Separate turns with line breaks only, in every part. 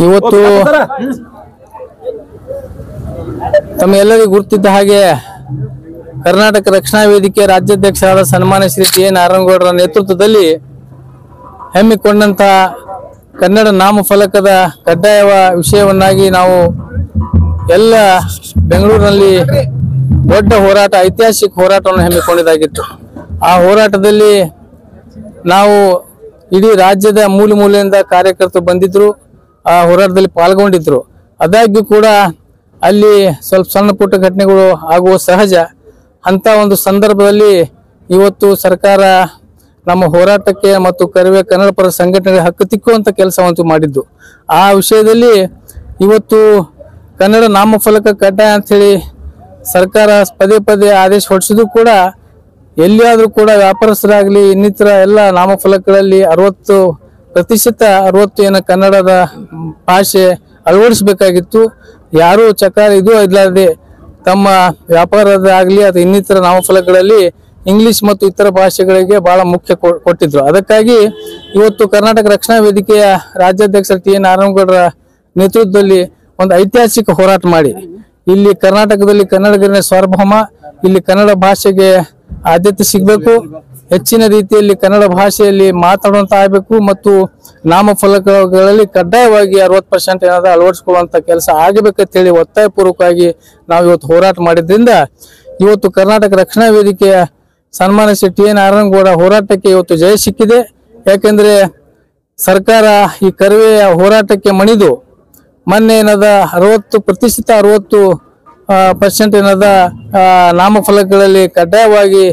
ಇವತ್ತು ತಮ್ಮೆಲ್ಲರಿಗೂ ಗುರುತಿದ್ದ ಹಾಗೆ ಕರ್ನಾಟಕ ರಕ್ಷಣಾ ವೇದಿಕೆ ರಾಜ್ಯಾಧ್ಯಕ್ಷರಾದ ಸನ್ಮಾನ್ಯ ಶ್ರೀ ಟಿ ಎ ನಾರಾಯಣಗೌಡರ ನೇತೃತ್ವದಲ್ಲಿ ಹಮ್ಮಿಕೊಂಡಂತಹ ಕನ್ನಡ ನಾಮಫಲಕದ ಕಡ್ಡಾಯ ವಿಷಯವನ್ನಾಗಿ ನಾವು ಎಲ್ಲ ಬೆಂಗಳೂರಿನಲ್ಲಿ ದೊಡ್ಡ ಹೋರಾಟ, ಐತಿಹಾಸಿಕ ಹೋರಾಟವನ್ನು ಹಮ್ಮಿಕೊಂಡಿದ್ದಾಗಿತ್ತು. ಆ ಹೋರಾಟದಲ್ಲಿ ನಾವು ಇಡೀ ರಾಜ್ಯದ ಮೂಲೆ ಮೂಲೆಯಿಂದ ಕಾರ್ಯಕರ್ತರು ಬಂದಿದ್ರು, ಆ ಹೋರಾಟದಲ್ಲಿ ಪಾಲ್ಗೊಂಡಿದ್ರು. ಆದಾಗ್ಯೂ ಕೂಡ ಅಲ್ಲಿ ಸ್ವಲ್ಪ ಸಣ್ಣ ಪುಟ್ಟ ಘಟನೆಗಳು ಆಗುವ ಸಹಜ. ಅಂತ ಒಂದು ಸಂದರ್ಭದಲ್ಲಿ ಇವತ್ತು ಸರ್ಕಾರ ನಮ್ಮ ಹೋರಾಟಕ್ಕೆ ಮತ್ತು ಕನ್ನಡ ಪರ ಸಂಘಟನೆಗೆ ಹಕ್ಕು ತಿಕ್ಕುವಂತ ಕೆಲಸವಂತೂ ಮಾಡಿದ್ದು. ಆ ವಿಷಯದಲ್ಲಿ ಇವತ್ತು ಕನ್ನಡ ನಾಮಫಲಕ ಕಡ್ಡಾಯ ಅಂತ ಹೇಳಿ ಸರ್ಕಾರ ಪದೇ ಪದೇ ಆದೇಶ ಹೊರಡಿಸಿದ್ರು ಕೂಡ ಎಲ್ಲಿಯಾದ್ರೂ ಕೂಡ ವ್ಯಾಪಾರಸ್ಥರಾಗ್ಲಿ ಇನ್ನಿತರ ಎಲ್ಲ ನಾಮಫಲಕಗಳಲ್ಲಿ 60% ಏನು ಕನ್ನಡದ ಭಾಷೆ ಅಳವಡಿಸಬೇಕಾಗಿತ್ತು. ಯಾರು ಚಕಾರ ಇದು ಇಲ್ಲದೆ ತಮ್ಮ ವ್ಯಾಪಾರದ ಆಗ್ಲಿ ಅಥವಾ ಇನ್ನಿತರ ನಾಮಫಲಕಗಳಲ್ಲಿ ಇಂಗ್ಲಿಷ್ ಮತ್ತು ಇತರ ಭಾಷೆಗಳಿಗೆ ಬಹಳ ಮುಖ್ಯ ಕೊಟ್ಟಿದ್ರು. ಅದಕ್ಕಾಗಿ ಇವತ್ತು ಕರ್ನಾಟಕ ರಕ್ಷಣಾ ವೇದಿಕೆಯ ರಾಜ್ಯಾಧ್ಯಕ್ಷ ಟಿ ಎ ನಾರಾಯಣಗೌಡರ ನೇತೃತ್ವದಲ್ಲಿ ಒಂದು ಐತಿಹಾಸಿಕ ಹೋರಾಟ ಮಾಡಿ ಇಲ್ಲಿ ಕರ್ನಾಟಕದಲ್ಲಿ ಕನ್ನಡಿಗರ ಸಾರ್ವಭೌಮ, ಇಲ್ಲಿ ಕನ್ನಡ ಭಾಷೆಗೆ ಆದ್ಯತೆ ಸಿಗಬೇಕು, ಹೆಚ್ಚಿನ ರೀತಿಯಲ್ಲಿ ಕನ್ನಡ ಭಾಷೆಯಲ್ಲಿ ಮಾತಾಡುವಂತ ಆಗಬೇಕು ಮತ್ತು ನಾಮಫಲಕಗಳಲ್ಲಿ ಕಡ್ಡಾಯವಾಗಿ 60% ಏನಾದ್ರು ಅಳವಡಿಸಿಕೊಳ್ಳುವಂತ ಕೆಲಸ ಆಗಬೇಕಂತ ಹೇಳಿ ಒತ್ತಾಯಪೂರ್ವಕವಾಗಿ ನಾವು ಇವತ್ತು ಹೋರಾಟ ಮಾಡಿದ್ರಿಂದ ಇವತ್ತು ಕರ್ನಾಟಕ ರಕ್ಷಣಾ ವೇದಿಕೆಯ ಸನ್ಮಾನ್ಯ ಶ್ರೀ ಟಿ ಎ ನಾರಾಯಣಗೌಡ ಹೋರಾಟಕ್ಕೆ ಇವತ್ತು ಜಯ ಸಿಕ್ಕಿದೆ. ಯಾಕೆಂದ್ರೆ ಸರ್ಕಾರ ಈ ಕರವೆಯ ಹೋರಾಟಕ್ಕೆ ಮಣಿದು ಮೊನ್ನೆ ಏನದ 60% ಏನದ ನಾಮಫಲಕಗಳಲ್ಲಿ ಕಡ್ಡಾಯವಾಗಿ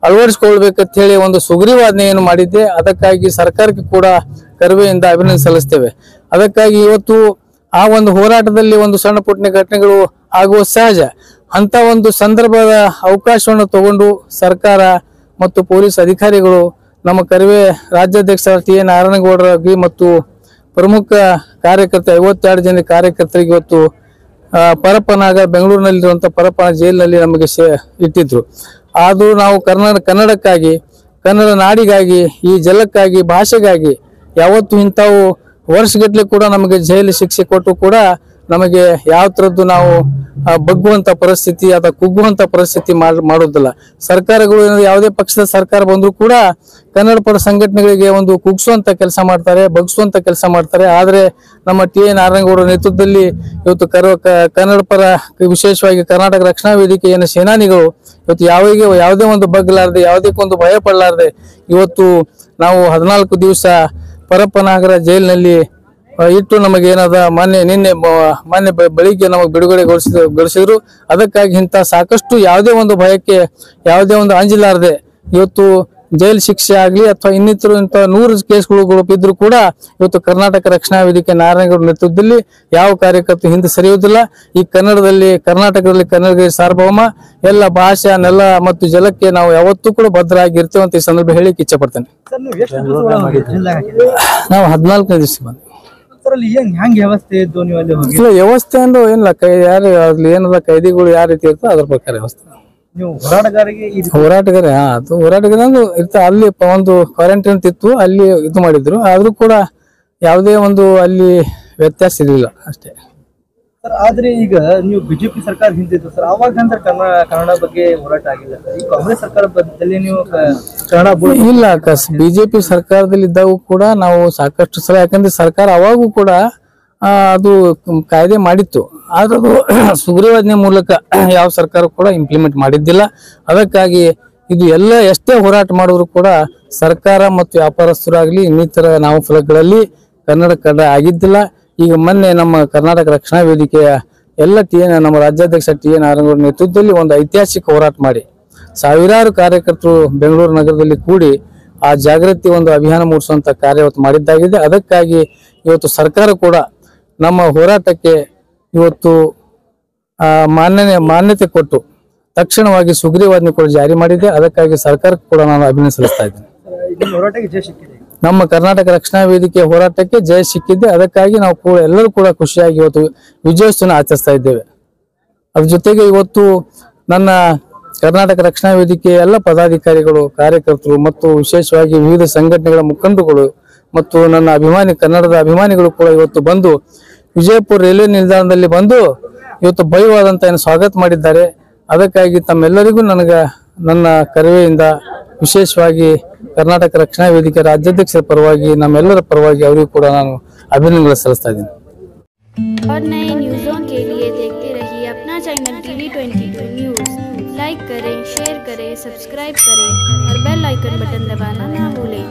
ಅಳವಡಿಸಿಕೊಳ್ಬೇಕಂತ ಹೇಳಿ ಒಂದು ಸುಗ್ರೀವಾಜ್ಞೆಯನ್ನು ಮಾಡಿದ್ದೆ. ಅದಕ್ಕಾಗಿ ಸರ್ಕಾರಕ್ಕೆ ಕೂಡ ಕರವೆಯಿಂದ ಅಭಿನಂದನೆ ಸಲ್ಲಿಸ್ತೇವೆ. ಅದಕ್ಕಾಗಿ ಇವತ್ತು ಆ ಒಂದು ಹೋರಾಟದಲ್ಲಿ ಒಂದು ಸಣ್ಣ ಪುಟ್ಟ ಘಟನೆಗಳು ಆಗುವ ಸಹಜ. ಅಂತ ಒಂದು ಸಂದರ್ಭದ ಅವಕಾಶವನ್ನು ತಗೊಂಡು ಸರ್ಕಾರ ಮತ್ತು ಪೊಲೀಸ್ ಅಧಿಕಾರಿಗಳು ನಮ್ಮ ಕರವೇ ರಾಜ್ಯಾಧ್ಯಕ್ಷ ಟಿ ಎ ನಾರಾಯಣಗೌಡರಾಗಿ ಮತ್ತು ಪ್ರಮುಖ ಕಾರ್ಯಕರ್ತ 52 ಜನ ಕಾರ್ಯಕರ್ತರಿಗೆ ಇವತ್ತು ಪರಪ್ಪನಾಗ ಬೆಂಗಳೂರಿನಲ್ಲಿರುವಂತಹ ಪರಪ್ಪನ ಜೈಲಿನಲ್ಲಿ ನಮಗೆ ಇಟ್ಟಿದ್ರು. ಅದು ನಾವು ಕನ್ನಡಕ್ಕಾಗಿ, ಕನ್ನಡ ನಾಡಿಗಾಗಿ, ಈ ಜಲಕ್ಕಾಗಿ, ಭಾಷೆಗಾಗಿ ಯಾವತ್ತು ಇಂಥವು ವರ್ಷಗಟ್ಟಲೆ ಕೂಡ ನಮಗೆ ಜೈಲು ಶಿಕ್ಷೆ ಕೊಟ್ಟು ಕೂಡ ನಮಗೆ ಯಾವ ತರದ್ದು ನಾವು ಬಗ್ಗುವಂತ ಪರಿಸ್ಥಿತಿ ಅಥವಾ ಕುಗ್ಗುವಂತ ಪರಿಸ್ಥಿತಿ ಮಾಡೋದಿಲ್ಲ. ಸರ್ಕಾರಗಳು ಯಾವುದೇ ಪಕ್ಷದ ಸರ್ಕಾರ ಬಂದ್ರು ಕೂಡ ಕನ್ನಡ ಪರ ಸಂಘಟನೆಗಳಿಗೆ ಒಂದು ಕುಗ್ಸುವಂತ ಕೆಲಸ ಮಾಡ್ತಾರೆ, ಬಗ್ಸುವಂತ ಕೆಲಸ ಮಾಡ್ತಾರೆ. ಆದ್ರೆ ನಮ್ಮ ಟಿ ಎ ನಾರಾಯಣಗೌಡರ ನೇತೃತ್ವದಲ್ಲಿ ಇವತ್ತು ಕನ್ನಡ ಪರ ವಿಶೇಷವಾಗಿ ಕರ್ನಾಟಕ ರಕ್ಷಣಾ ವೇದಿಕೆಯ ಸೇನಾನಿಗಳು ಇವತ್ತು ಯಾವುದೇ ಒಂದು ಬಗ್ಲಾರ್ದೆ, ಯಾವುದಕ್ಕೊಂದು ಭಯ ಪಡಲಾರ್ದೆ ಇವತ್ತು ನಾವು 14 ದಿವಸ ಪರಪ್ಪನಾಗರ ಜೈಲಿನಲ್ಲಿ ಇಟ್ಟು ನಮಗೆ ಏನದ ಮೊನ್ನೆ ಬೆಳಿಗ್ಗೆ ನಮಗೆ ಬಿಡುಗಡೆಗೊಳಿಸಿದ್ರು. ಅದಕ್ಕಾಗಿ ಇಂಥ ಸಾಕಷ್ಟು ಯಾವುದೇ ಒಂದು ಭಯಕ್ಕೆ, ಯಾವುದೇ ಒಂದು ಅಂಜಿಲಾರದೆ ಇವತ್ತು ಜೈಲು ಶಿಕ್ಷೆ ಆಗ್ಲಿ ಅಥವಾ ಇನ್ನಿತರ 100 ಕೇಸ್ಗಳು ಇದ್ರು ಕೂಡ ಇವತ್ತು ಕರ್ನಾಟಕ ರಕ್ಷಣಾ ವೇದಿಕೆ ನಾರಾಯಣಗೌಡ ನೇತೃತ್ವದಲ್ಲಿ ಯಾವ ಕಾರ್ಯಕರ್ತರು ಹಿಂದೆ ಸರಿಯುವುದಿಲ್ಲ. ಈ ಕರ್ನಾಟಕದಲ್ಲಿ ಕನ್ನಡಿಗರ ಸಾರ್ವಭೌಮ, ಎಲ್ಲ ಭಾಷೆ, ನೆಲ ಮತ್ತು ಜಲಕ್ಕೆ ನಾವು ಯಾವತ್ತೂ ಕೂಡ ಭದ್ರಾಗಿರ್ತೇವೆ ಅಂತ ಈ ಸಂದರ್ಭ ಹೇಳಿಕ್ಕೆ ಇಚ್ಛೆ ಪಡ್ತೇನೆ. ನಾವು 14ನೇ ದಿವಸ ಬಂದ್ವಿ. ವ್ಯವಸ್ಥೆ ಅಂದ್ರೆ ಏನಿಲ್ಲ, ಯಾರು ಅಲ್ಲಿ ಏನದ ಕೈದಿಗಳು ಯಾವ ರೀತಿ ಇರ್ತೋ ಅದ್ರ ಪ್ರಕಾರ ವ್ಯವಸ್ಥೆ. ಹೋರಾಟಗಾರ ಅಂದ್ರೆ ಇರ್ತ ಅಲ್ಲಿ ಒಂದು ಕ್ವಾರಂಟೈನ್ ಇತ್ತು, ಅಲ್ಲಿ ಇದು ಮಾಡಿದ್ರು. ಆದ್ರೂ ಕೂಡ ಯಾವುದೇ ಒಂದು ಅಲ್ಲಿ ವ್ಯತ್ಯಾಸ ಇರಲಿಲ್ಲ ಅಷ್ಟೇ.
ಆದ್ರೆ ಈಗ ನೀವು ಬಿಜೆಪಿ ಸರ್ಕಾರ ಹಿಂದಿತ್ತು ಸರ್, ಅವಾಗ ಕನ್ನಡ ಬಗ್ಗೆ ಹೋರಾಟ ಆಗಿಲ್ಲ. ಈ ಕಾಂಗ್ರೆಸ್ ಸರ್ಕಾರದಲ್ಲಿ ನೀವು ಕನ್ನಡ
ಇಲ್ಲ, ಬಿಜೆಪಿ ಸರ್ಕಾರದಲ್ಲಿ ಇದ್ದಾಗೂ ಕೂಡ ನಾವು ಸಾಕಷ್ಟು ಸಲ, ಯಾಕಂದ್ರೆ ಸರ್ಕಾರ ಅವಾಗೂ ಕೂಡ ಅದು ಕಾಯ್ದೆ ಮಾಡಿತ್ತು. ಆದ್ರೆ ಅದು ಸುಗ್ರೀವಾಜ್ಞೆ ಮೂಲಕ ಯಾವ ಸರ್ಕಾರ ಕೂಡ ಇಂಪ್ಲಿಮೆಂಟ್ ಮಾಡಿದ್ದಿಲ್ಲ. ಅದಕ್ಕಾಗಿ ಇದು ಎಲ್ಲ ಎಷ್ಟೇ ಹೋರಾಟ ಮಾಡಿದ್ರು ಕೂಡ ಸರ್ಕಾರ ಮತ್ತು ವ್ಯಾಪಾರಸ್ಥರಾಗ್ಲಿ ಇನ್ನಿತರ ನಾಮಫಲಕಗಳಲ್ಲಿ ಕನ್ನಡ ಕಡ್ಡಾಯ ಆಗಿದ್ದಿಲ್ಲ. ಈಗ ಮೊನ್ನೆ ನಮ್ಮ ಕರ್ನಾಟಕ ರಕ್ಷಣಾ ವೇದಿಕೆಯ ಎಲ್ಲ ನಮ್ಮ ರಾಜ್ಯಾಧ್ಯಕ್ಷ ಟಿ ಎ ನಾರಾಯಣಗೌಡ ನೇತೃತ್ವದಲ್ಲಿ ಒಂದು ಐತಿಹಾಸಿಕ ಹೋರಾಟ ಮಾಡಿ ಸಾವಿರಾರು ಕಾರ್ಯಕರ್ತರು ಬೆಂಗಳೂರು ನಗರದಲ್ಲಿ ಕೂಡಿ ಆ ಜಾಗೃತಿ ಒಂದು ಅಭಿಯಾನ ಮೂಡಿಸುವಂತ ಕಾರ್ಯ ಇವತ್ತು ಮಾಡಿದ್ದಾಗಿದೆ. ಅದಕ್ಕಾಗಿ ಇವತ್ತು ಸರ್ಕಾರ ಕೂಡ ನಮ್ಮ ಹೋರಾಟಕ್ಕೆ ಇವತ್ತು ಮಾನ್ಯತೆ ಕೊಟ್ಟು ತಕ್ಷಣವಾಗಿ ಸುಗ್ರೀವಾಜ್ಞೆ ಕೂಡ ಜಾರಿ ಮಾಡಿದೆ. ಅದಕ್ಕಾಗಿ ಸರ್ಕಾರಕ್ಕೆ ಕೂಡ ನಾನು ಅಭಿನಂದನೆ ಸಲ್ಲಿಸ್ತಾ ಇದ್ದೇನೆ. ನಮ್ಮ ಕರ್ನಾಟಕ ರಕ್ಷಣಾ ವೇದಿಕೆ ಹೋರಾಟಕ್ಕೆ ಜಯ ಸಿಕ್ಕಿದೆ. ಅದಕ್ಕಾಗಿ ನಾವು ಕೂಡ ಎಲ್ಲರೂ ಕೂಡ ಖುಷಿಯಾಗಿ ಇವತ್ತು ವಿಜಯೋತ್ಸವ ಆಚರಿಸ್ತಾ ಇದ್ದೇವೆ. ಅದ್ರ ಜೊತೆಗೆ ಇವತ್ತು ನನ್ನ ಕರ್ನಾಟಕ ರಕ್ಷಣಾ ವೇದಿಕೆಯ ಎಲ್ಲ ಪದಾಧಿಕಾರಿಗಳು, ಕಾರ್ಯಕರ್ತರು ಮತ್ತು ವಿಶೇಷವಾಗಿ ವಿವಿಧ ಸಂಘಟನೆಗಳ ಮುಖಂಡರುಗಳು ಮತ್ತು ನನ್ನ ಕನ್ನಡದ ಅಭಿಮಾನಿಗಳು ಕೂಡ ಇವತ್ತು ಬಂದು ವಿಜಯಪುರ ರೈಲ್ವೆ ನಿಲ್ದಾಣದಲ್ಲಿ ಬಂದು ಇವತ್ತು ಭವ್ಯವಾದಂತ ಏನು ಸ್ವಾಗತ ಮಾಡಿದ್ದಾರೆ. ಅದಕ್ಕಾಗಿ ತಮ್ಮೆಲ್ಲರಿಗೂ ನನ್ನ ಕರೆವೆಯಿಂದ ವಿಶೇಷವಾಗಿ ಕರ್ನಾಟಕ ರಕ್ಷಣಾ ವೇದಿಕೆ ರಾಜ್ಯಾಧ್ಯಕ್ಷರ ಪರವಾಗಿ ನಮ್ಮೆಲ್ಲರ ಪರವಾಗಿ ಅವರಿಗೂ ಕೂಡ ನಾನು ಅಭಿನಂದನೆ ಸಲ್ಲಿಸ್ತಾ ಇದ್ದೀನಿ.
और नए न्यूज़ों के लिए देखते रहिए अपना चैनल TV22 न्यूज़। लाइक करें, शेयर करें, सब्सक्राइब करें और बेल आइकन बटन दबाना ना भूलें।